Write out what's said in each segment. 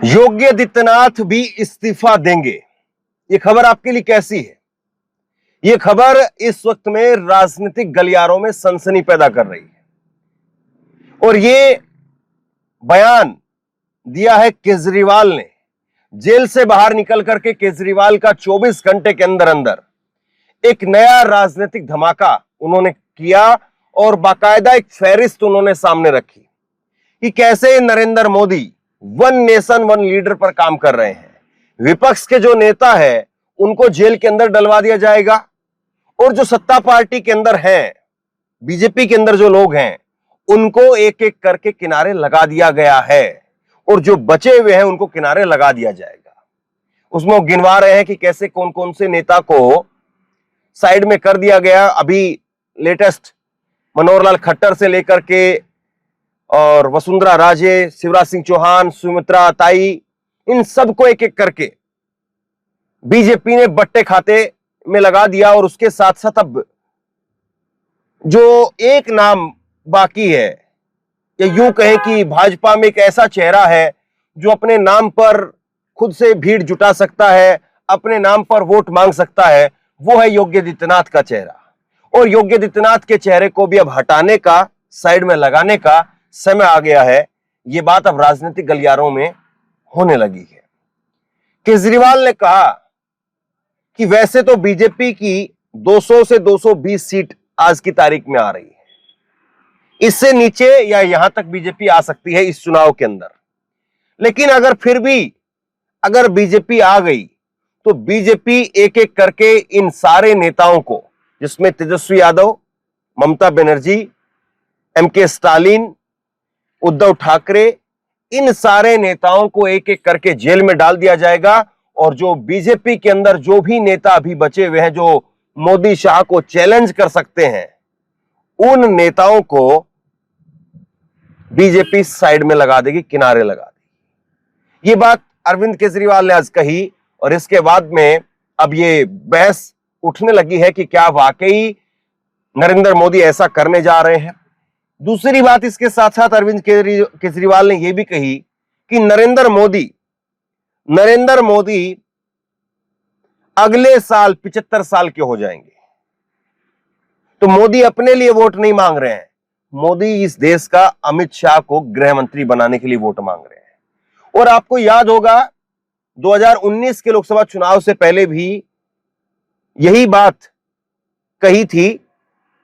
योगी आदित्यनाथ भी इस्तीफा देंगे। यह खबर आपके लिए कैसी है? यह खबर इस वक्त में राजनीतिक गलियारों में सनसनी पैदा कर रही है और यह बयान दिया है केजरीवाल ने। जेल से बाहर निकल करके केजरीवाल का 24 घंटे के अंदर अंदर एक नया राजनीतिक धमाका उन्होंने किया और बाकायदा एक फहरिस्त उन्होंने सामने रखी कि कैसे Narendra Modi one nation one leader पर काम कर रहे हैं। विपक्ष के जो नेता है उनको जेल के अंदर डलवा दिया जाएगा और जो सत्ता पार्टी के अंदर हैं, बीजेपी के अंदर जो लोग हैं, उनको एक एक करके किनारे लगा दिया गया है और जो बचे हुए हैं उनको किनारे लगा दिया जाएगा। उसमें वो गिनवा रहे हैं कि कैसे कौन कौन से नेता को साइड में कर दिया गया। अभी लेटेस्ट मनोहर लाल खट्टर से लेकर के और वसुंधरा राजे, शिवराज सिंह चौहान, सुमित्रा ताई, इन सबको एक एक करके बीजेपी ने बट्टे खाते में लगा दिया। और उसके साथ साथ अब जो एक नाम बाकी है, या यूं कहें कि भाजपा में एक ऐसा चेहरा है जो अपने नाम पर खुद से भीड़ जुटा सकता है, अपने नाम पर वोट मांग सकता है, वो है योगी आदित्यनाथ का चेहरा। और योगी आदित्यनाथ के चेहरे को भी अब हटाने का, साइड में लगाने का समय आ गया है। यह बात अब राजनीतिक गलियारों में होने लगी है। केजरीवाल ने कहा कि वैसे तो बीजेपी की 200 से 220 सीट आज की तारीख में आ रही है, इससे नीचे या यहां तक बीजेपी आ सकती है इस चुनाव के अंदर। लेकिन अगर फिर भी अगर बीजेपी आ गई तो बीजेपी एक एक करके इन सारे नेताओं को, जिसमें तेजस्वी यादव, ममता बनर्जी, एमके स्टालिन, उद्धव ठाकरे, इन सारे नेताओं को एक एक करके जेल में डाल दिया जाएगा। और जो बीजेपी के अंदर जो भी नेता अभी बचे हुए हैं जो मोदी शाह को चैलेंज कर सकते हैं, उन नेताओं को बीजेपी साइड में लगा देगी, किनारे लगा देगी। ये बात अरविंद केजरीवाल ने आज कही और इसके बाद में अब ये बहस उठने लगी है कि क्या वाकई नरेंद्र मोदी ऐसा करने जा रहे हैं। दूसरी बात इसके साथ साथ अरविंद केजरीवाल ने यह भी कही कि नरेंद्र मोदी अगले साल 75 साल के हो जाएंगे। तो मोदी अपने लिए वोट नहीं मांग रहे हैं, मोदी इस देश का अमित शाह को गृह मंत्री बनाने के लिए वोट मांग रहे हैं। और आपको याद होगा 2019 के लोकसभा चुनाव से पहले भी यही बात कही थी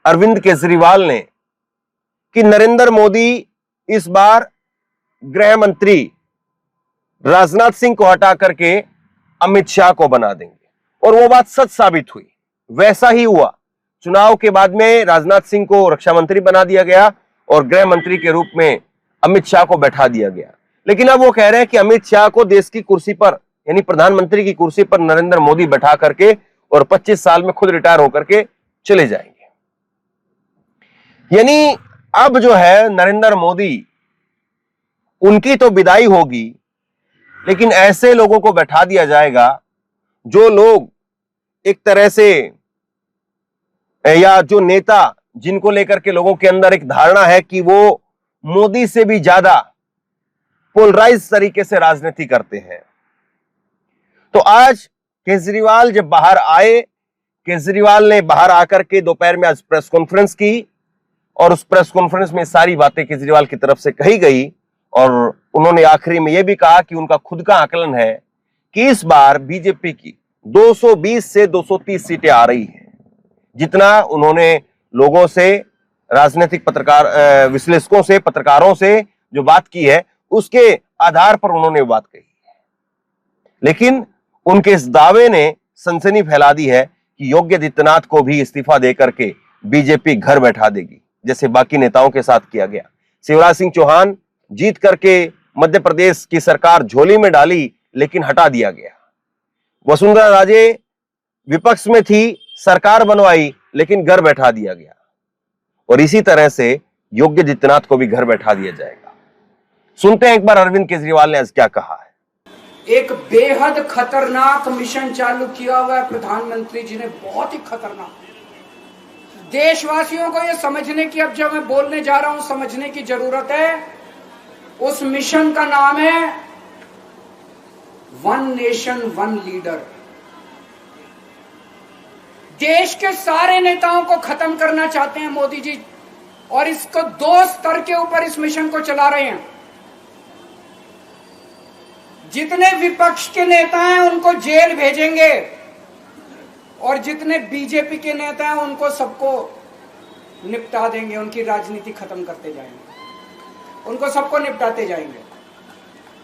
अरविंद केजरीवाल ने कि नरेंद्र मोदी इस बार गृह मंत्री राजनाथ सिंह को हटा करके अमित शाह को बना देंगे। और वो बात सच साबित हुई, वैसा ही हुआ। चुनाव के बाद में राजनाथ सिंह को रक्षा मंत्री बना दिया गया और गृह मंत्री के रूप में अमित शाह को बैठा दिया गया। लेकिन अब वो कह रहे हैं कि अमित शाह को देश की कुर्सी पर, यानी प्रधानमंत्री की कुर्सी पर नरेंद्र मोदी बैठा करके और 25 साल में खुद रिटायर होकर के चले जाएंगे। यानी अब जो है नरेंद्र मोदी, उनकी तो विदाई होगी, लेकिन ऐसे लोगों को बैठा दिया जाएगा जो लोग एक तरह से, या जो नेता जिनको लेकर के लोगों के अंदर एक धारणा है कि वो मोदी से भी ज्यादा पोलराइज तरीके से राजनीति करते हैं। तो आज केजरीवाल जब बाहर आए, केजरीवाल ने बाहर आकर के दोपहर में आज प्रेस कॉन्फ्रेंस की और उस प्रेस कॉन्फ्रेंस में सारी बातें केजरीवाल की तरफ से कही गई। और उन्होंने आखिरी में यह भी कहा कि उनका खुद का आकलन है कि इस बार बीजेपी की 220 से 230 सीटें आ रही हैं। जितना उन्होंने लोगों से, राजनीतिक पत्रकार, विश्लेषकों से, पत्रकारों से जो बात की है, उसके आधार पर उन्होंने बात कही। लेकिन उनके इस दावे ने सनसनी फैला दी है कि योगी आदित्यनाथ को भी इस्तीफा देकर के बीजेपी घर बैठा देगी, जैसे बाकी नेताओं के साथ किया गया। शिवराज सिंह चौहान जीत करके मध्य प्रदेश की सरकार झोली में डाली, लेकिन हटा दिया गया। वसुंधरा राजे विपक्ष में थी, सरकार बनवाई, लेकिन घर बैठा दिया गया। और इसी तरह से योगी आदित्यनाथ को भी घर बैठा दिया जाएगा। सुनते हैं एक बार अरविंद केजरीवाल ने आज क्या कहा है। एक बेहद खतरनाक मिशन चालू किया हुआ है प्रधानमंत्री जी ने, बहुत ही खतरनाक। देशवासियों को यह समझने की, अब जब मैं बोलने जा रहा हूं, समझने की जरूरत है। उस मिशन का नाम है वन नेशन वन लीडर। देश के सारे नेताओं को खत्म करना चाहते हैं मोदी जी, और इसको 2 स्तर के ऊपर इस मिशन को चला रहे हैं। जितने विपक्ष के नेता हैं उनको जेल भेजेंगे, और जितने बीजेपी के नेता हैं उनको सबको निपटा देंगे, उनकी राजनीति खत्म करते जाएंगे, उनको सबको निपटाते जाएंगे।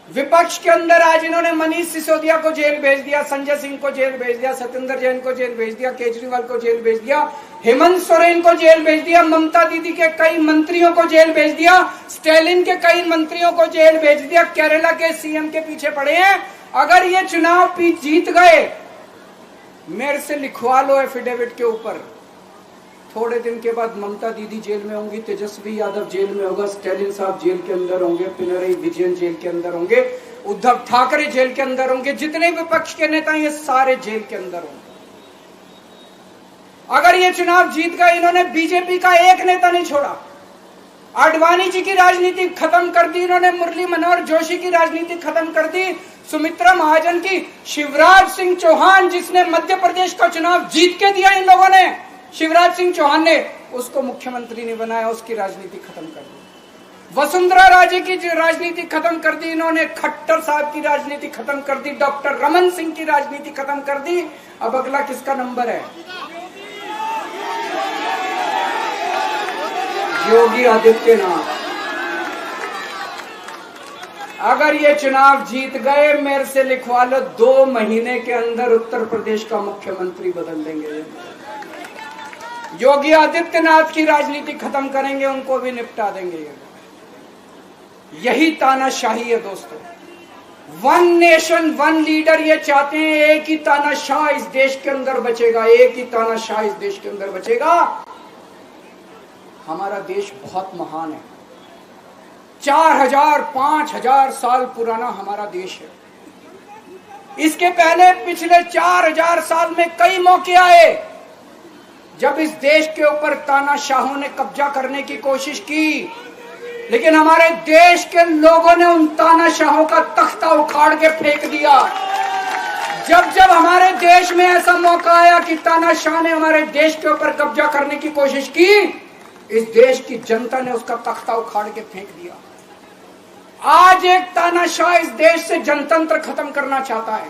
विपक्ष के अंदर आज इन्होंने मनीष सिसोदिया को जेल भेज दिया, संजय सिंह को जेल भेज दिया, सत्येंद्र जैन को जेल भेज दिया, केजरीवाल को जेल भेज दिया, हेमंत सोरेन को जेल भेज दिया, ममता दीदी के कई मंत्रियों को जेल भेज दिया, स्टालिन के कई मंत्रियों को जेल भेज दिया, केरला के सीएम के पीछे पड़े हैं। अगर ये चुनाव जीत गए, मेरे से लिखवा लो एफिडेविट के ऊपर, थोड़े दिन के बाद ममता दीदी जेल में होंगी, तेजस्वी यादव जेल में होगा, स्टालिन साहब जेल के अंदर होंगे, पिनरई विजयन जेल के अंदर होंगे, उद्धव ठाकरे जेल के अंदर होंगे, जितने विपक्ष के नेता ये सारे जेल के अंदर होंगे। अगर ये चुनाव जीत गए, इन्होंने बीजेपी का एक नेता नहीं छोड़ा, आडवाणी जी की राजनीति खत्म कर दी इन्होंने, मुरली मनोहर जोशी की राजनीति खत्म कर दी, सुमित्रा महाजन की, शिवराज सिंह चौहान जिसने मध्य प्रदेश का चुनाव जीत के दिया इन लोगों ने, शिवराज सिंह चौहान ने उसको मुख्यमंत्री नहीं बनाया, उसकी राजनीति खत्म कर दी। वसुंधरा राजे की राजनीति खत्म कर दी इन्होंने, खट्टर साहब की राजनीति खत्म कर दी, डॉक्टर रमन सिंह की राजनीति खत्म कर दी। अब अगला किसका नंबर है? योगी आदित्यनाथ। अगर ये चुनाव जीत गए, मेरे से लिखवा लो, 2 महीने के अंदर उत्तर प्रदेश का मुख्यमंत्री बदल देंगे। योगी आदित्यनाथ की राजनीति खत्म करेंगे, उनको भी निपटा देंगे। यही तानाशाही है दोस्तों। वन नेशन वन लीडर ये चाहते हैं, एक ही तानाशाह इस देश के अंदर बचेगा, एक ही तानाशाह इस देश के अंदर बचेगा। हमारा देश बहुत महान है, 4000 5000 साल पुराना हमारा देश है। इसके पहले पिछले 4000 साल में कई मौके आए जब इस देश के ऊपर तानाशाहों ने कब्जा करने की कोशिश की, लेकिन हमारे देश के लोगों ने उन तानाशाहों का तख्ता उखाड़ के फेंक दिया। जब जब हमारे देश में ऐसा मौका आया कि तानाशाह ने हमारे देश के ऊपर कब्जा करने की कोशिश की, इस देश की जनता ने उसका तख्ता उखाड़ के फेंक दिया। आज एक तानाशाह इस देश से जनतंत्र खत्म करना चाहता है,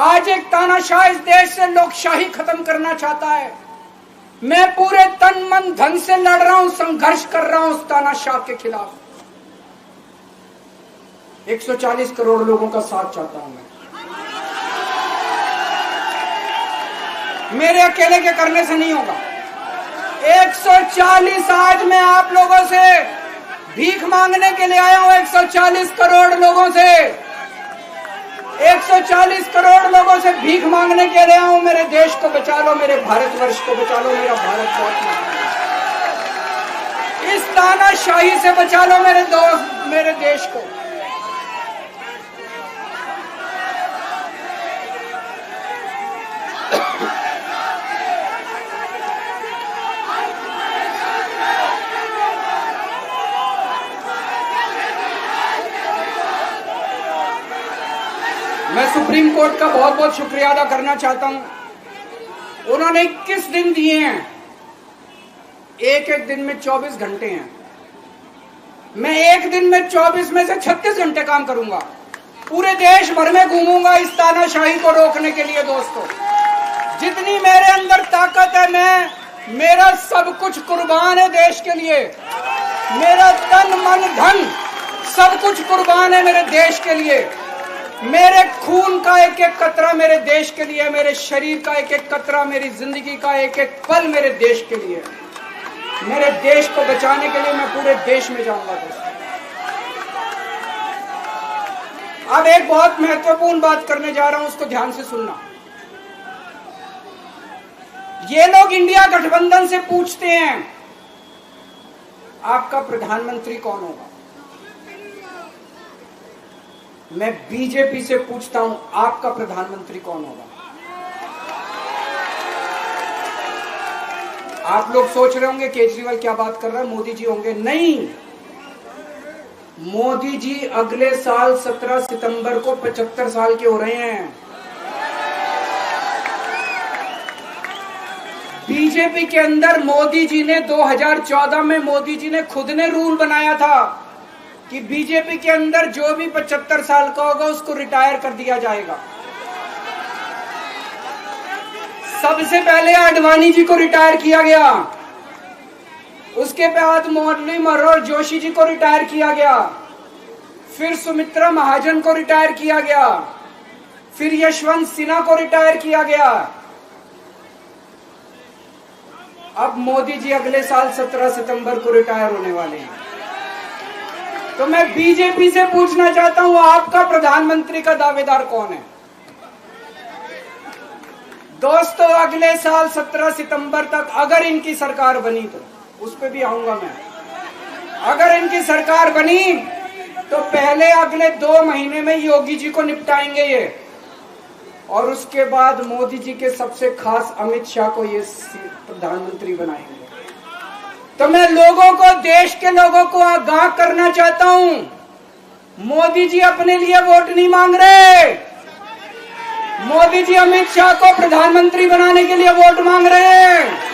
आज एक तानाशाह इस देश से लोकशाही खत्म करना चाहता है। मैं पूरे तन मन धन से लड़ रहा हूं, संघर्ष कर रहा हूं उस तानाशाह के खिलाफ। 140 करोड़ लोगों का साथ चाहता हूं मैं। मेरे अकेले के करने से नहीं होगा। 140 आज मैं आप लोगों से भीख मांगने के लिए आया हूं, 140 करोड़ लोगों से, 140 करोड़ लोगों से भीख मांगने के लिए आया हूं। मेरे देश को बचा लो, मेरे भारतवर्ष को बचा लो, मेरा भारत बहुत महान है। इस तानाशाही से बचा लो मेरे दोस्त, मेरे देश को। मैं सुप्रीम कोर्ट का बहुत बहुत शुक्रिया अदा करना चाहता हूं। उन्होंने 21 दिन दिए हैं, एक एक दिन में 24 घंटे हैं। मैं एक दिन में 24 में से 36 घंटे काम करूंगा, पूरे देश भर में घूमूंगा इस तानाशाही को रोकने के लिए। दोस्तों, जितनी मेरे अंदर ताकत है, मेरा सब कुछ कुर्बान है देश के लिए। मेरा तन मन धन सब कुछ कुर्बान है मेरे देश के लिए। मेरे खून का एक एक कतरा मेरे देश के लिए, मेरे शरीर का एक एक कतरा, मेरी जिंदगी का एक एक पल मेरे देश के लिए। मेरे देश को बचाने के लिए मैं पूरे देश में जाऊंगा दोस्तों। अब एक बहुत महत्वपूर्ण बात करने जा रहा हूं, उसको ध्यान से सुनना। ये लोग इंडिया गठबंधन से पूछते हैं आपका प्रधानमंत्री कौन होगा। मैं बीजेपी से पूछता हूं आपका प्रधानमंत्री कौन होगा। आप लोग सोच रहे होंगे केजरीवाल क्या बात कर रहा है, मोदी जी होंगे। नहीं, मोदी जी अगले साल 17 सितंबर को 75 साल के हो रहे हैं। बीजेपी के अंदर मोदी जी ने 2014 में मोदी जी ने खुद ने रूल बनाया था कि बीजेपी के अंदर जो भी 75 साल का होगा उसको रिटायर कर दिया जाएगा। सबसे पहले आडवाणी जी को रिटायर किया गया, उसके बाद मुरली मनोहर जोशी जी को रिटायर किया गया, फिर सुमित्रा महाजन को रिटायर किया गया, फिर यशवंत सिन्हा को रिटायर किया गया। अब मोदी जी अगले साल 17 सितंबर को रिटायर होने वाले हैं। तो मैं बीजेपी से पूछना चाहता हूं, आपका प्रधानमंत्री का दावेदार कौन है? दोस्तों, अगले साल 17 सितंबर तक अगर इनकी सरकार बनी, तो उस पर भी आऊंगा मैं, अगर इनकी सरकार बनी तो पहले अगले 2 महीने में योगी जी को निपटाएंगे ये, और उसके बाद मोदी जी के सबसे खास अमित शाह को ये प्रधानमंत्री बनाएंगे। तो मैं लोगों को, देश के लोगों को आगाह करना चाहता हूं, मोदी जी अपने लिए वोट नहीं मांग रहे, मोदी जी अमित शाह को प्रधानमंत्री बनाने के लिए वोट मांग रहे हैं।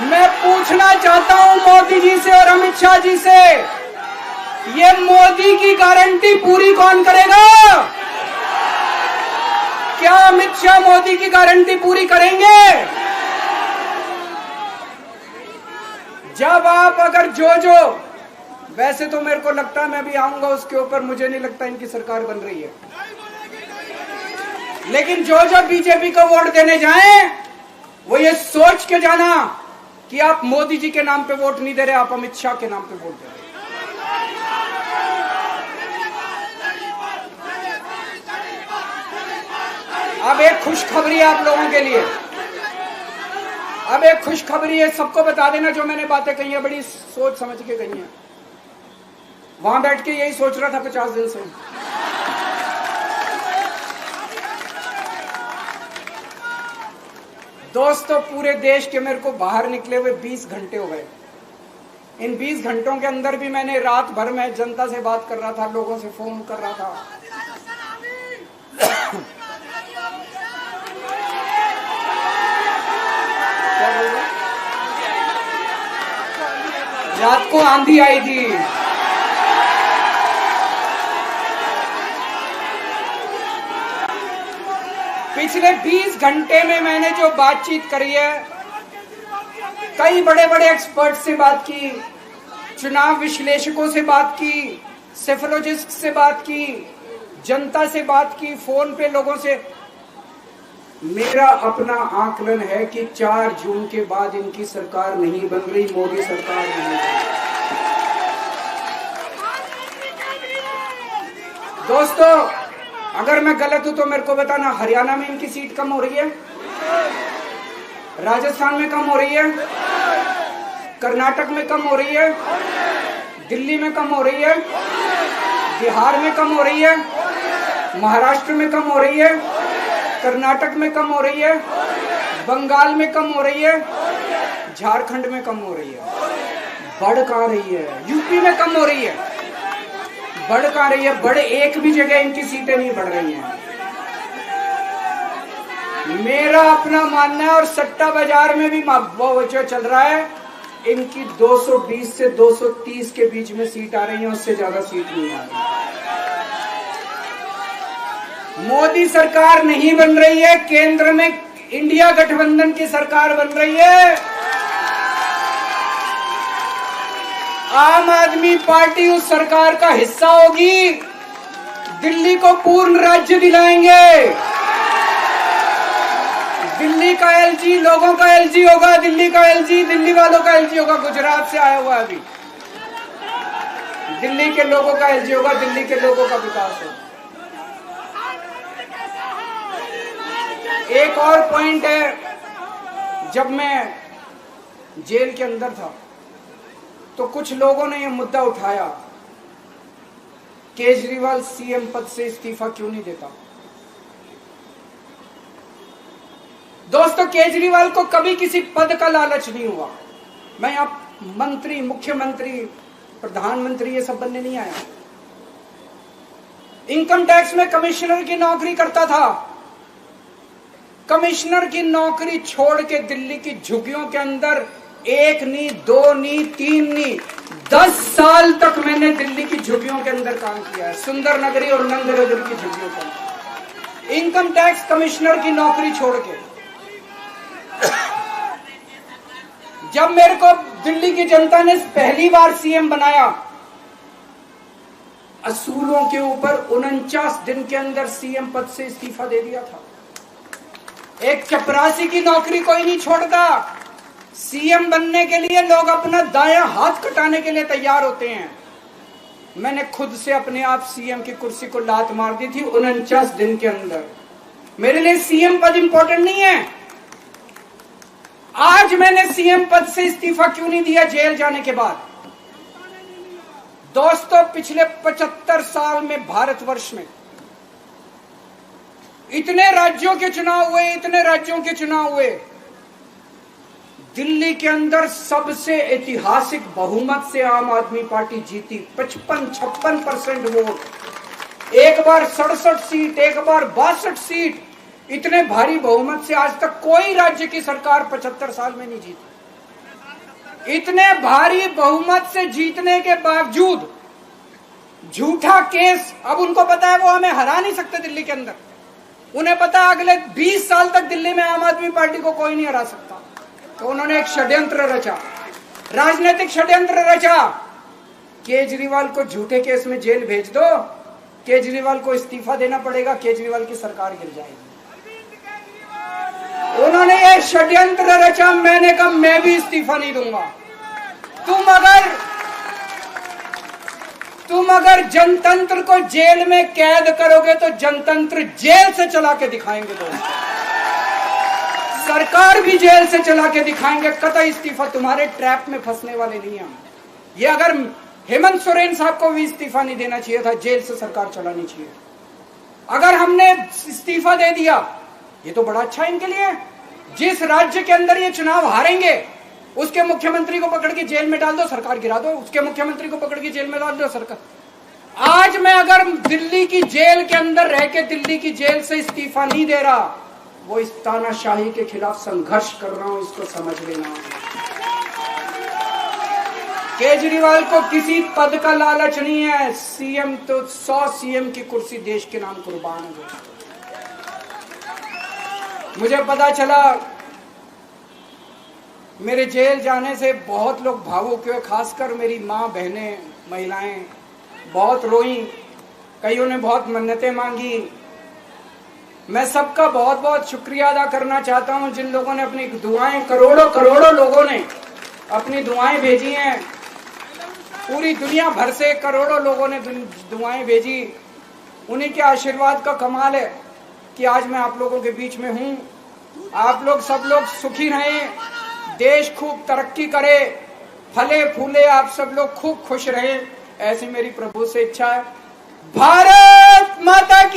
मैं पूछना चाहता हूं मोदी जी से और अमित शाह जी से, ये मोदी की गारंटी पूरी कौन करेगा? क्या अमित शाह मोदी की गारंटी पूरी करेंगे? जब आप अगर जो वैसे तो मेरे को लगता है, मैं भी आऊंगा उसके ऊपर, मुझे नहीं लगता इनकी सरकार बन रही है, लेकिन जो बीजेपी को वोट देने जाएं वो ये सोच के जाना कि आप मोदी जी के नाम पे वोट नहीं दे रहे, आप अमित शाह के नाम पे वोट दे रहे। अब एक खुशखबरी है आप लोगों के लिए, अब एक खुशखबरी है, सबको बता देना जो मैंने बातें कही है बड़ी सोच समझ के कही है। वहां बैठ के यही सोच रहा था 50 दिन से। दोस्तों, पूरे देश के मेरे को बाहर निकले हुए 20 घंटे हो गए। इन 20 घंटों के अंदर भी मैंने रात भर में जनता से बात कर रहा था, लोगों से फोन कर रहा था। रात को आंधी आई थी, पिछले 20 घंटे में मैंने जो बातचीत करी है, कई बड़े बड़े एक्सपर्ट से बात की, चुनाव विश्लेषकों से बात की, सेफोलॉजिस्ट से बात की, जनता से बात की, फोन पे लोगों से। मेरा अपना आकलन है कि 4 जून के बाद इनकी सरकार नहीं बन रही, मोदी सरकार नहीं बन रही। दोस्तों, अगर मैं गलत हूं तो मेरे को बताना, हरियाणा में इनकी सीट कम हो रही है, राजस्थान में कम हो रही है, कर्नाटक में कम हो रही है, दिल्ली में कम हो रही है, बिहार में कम हो रही है, महाराष्ट्र में कम हो रही है, कर्नाटक में कम हो रही है, बंगाल में कम हो रही है, झारखंड में कम हो रही है। बढ़ कहां रही है? यूपी में कम हो रही है, बढ़ कहां रही है? बड़े एक भी जगह इनकी सीटें नहीं बढ़ रही हैं। मेरा अपना मानना है, और सट्टा बाजार में भी जो चल रहा है, इनकी 220 से 230 के बीच में सीट आ रही है, उससे ज्यादा सीट नहीं आ रही। मोदी सरकार नहीं बन रही है, केंद्र में इंडिया गठबंधन की सरकार बन रही है। आम आदमी पार्टी उस सरकार का हिस्सा होगी, दिल्ली को पूर्ण राज्य दिलाएंगे। दिल्ली का एलजी लोगों का एलजी होगा, दिल्ली का एलजी दिल्ली वालों का एलजी होगा। गुजरात से आया हुआ है अभी, दिल्ली के लोगों का एलजी होगा, दिल्ली के लोगों का विकास होगा। एक और पॉइंट है, जब मैं जेल के अंदर था तो कुछ लोगों ने यह मुद्दा उठाया, केजरीवाल सीएम पद से इस्तीफा क्यों नहीं देता। दोस्तों, केजरीवाल को कभी किसी पद का लालच नहीं हुआ। मैं मंत्री, मुख्यमंत्री, प्रधानमंत्री ये सब बनने नहीं आया। इनकम टैक्स में कमिश्नर की नौकरी करता था। कमिश्नर की नौकरी छोड़ के दिल्ली की झुग्गियों के अंदर 1 नहीं, 2 नहीं, 3 नहीं, 10 साल तक मैंने दिल्ली की झुग्गियों के अंदर काम किया है, सुंदर नगरी और नंद नगरी की झुग्गियों के अंदर, इनकम टैक्स कमिश्नर की नौकरी छोड़ के। जब मेरे को दिल्ली की जनता ने पहली बार सीएम बनाया, असूलों के ऊपर 49 दिन के अंदर सीएम पद से इस्तीफा दे दिया था। एक चपरासी की नौकरी कोई नहीं छोड़ता। सीएम बनने के लिए लोग अपना दायां हाथ कटाने के लिए तैयार होते हैं। मैंने खुद से अपने आप सीएम की कुर्सी को लात मार दी थी 49 दिन के अंदर। मेरे लिए सीएम पद इंपॉर्टेंट नहीं है। आज मैंने सीएम पद से इस्तीफा क्यों नहीं दिया जेल जाने के बाद? दोस्तों, पिछले 75 साल में भारतवर्ष में इतने राज्यों के चुनाव हुए, इतने राज्यों के चुनाव हुए, दिल्ली के अंदर सबसे ऐतिहासिक बहुमत से आम आदमी पार्टी जीती। 55-56% वोट, एक बार 67 सीट, एक बार 62 सीट। इतने भारी बहुमत से आज तक कोई राज्य की सरकार 75 साल में नहीं जीती। इतने भारी बहुमत से जीतने के बावजूद झूठा केस, अब उनको पता है वो हमें हरा नहीं सकते दिल्ली के अंदर। उन्हें पता है अगले 20 साल तक दिल्ली में आम आदमी पार्टी को कोई नहीं हरा सकता। तो उन्होंने एक षड्यंत्र रचा, राजनीतिक षड्यंत्र रचा। केजरीवाल को झूठे केस में जेल भेज दो, केजरीवाल को इस्तीफा देना पड़ेगा, केजरीवाल की सरकार गिर जाएगी। उन्होंने ये षड्यंत्र रचा। मैंने कहा मैं भी इस्तीफा नहीं दूंगा। तुम अगर जनतंत्र को जेल में कैद करोगे तो जनतंत्र जेल से चला के दिखाएंगे। दोस्तों, सरकार भी जेल से चला के दिखाएंगे। कतई इस्तीफा, तुम्हारे ट्रैप में फंसने वाले नहीं हम। ये अगर हेमंत सोरेन साहब को भी इस्तीफा नहीं देना चाहिए था, जेल से सरकार चलानी चाहिए। अगर हमने इस्तीफा दे दिया, ये तो बड़ा अच्छा इनके लिए। जिस राज्य के अंदर ये चुनाव हारेंगे उसके मुख्यमंत्री को पकड़ के जेल में डाल दो, सरकार गिरा दो। उसके मुख्यमंत्री को पकड़ के जेल में डाल दो, सरकार। आज मैं अगर दिल्ली की जेल के अंदर रह के दिल्ली की जेल से इस्तीफा नहीं दे रहा, वो इस तानाशाही के खिलाफ संघर्ष कर रहा हूं, इसको समझ लेना। केजरीवाल को किसी पद का लालच नहीं है। सीएम तो 100 सीएम की कुर्सी देश के नाम कुर्बान है। मुझे पता चला मेरे जेल जाने से बहुत लोग भावुक हुए, खासकर मेरी माँ, बहनें, महिलाएं बहुत रोई। कईयों ने बहुत मन्नतें मांगी। मैं सबका बहुत बहुत शुक्रिया अदा करना चाहता हूं जिन लोगों ने अपनी दुआएं, करोड़ों लोगों ने अपनी दुआएं भेजी हैं। पूरी दुनिया भर से करोड़ों लोगों ने दुआएं भेजी। उन्हीं के आशीर्वाद का कमाल है कि आज मैं आप लोगों के बीच में हूं। आप लोग सब लोग सुखी रहें, देश खूब तरक्की करे, फले फूले, आप सब लोग खूब खुश रहें, ऐसी मेरी प्रभु से इच्छा है। भारत माता की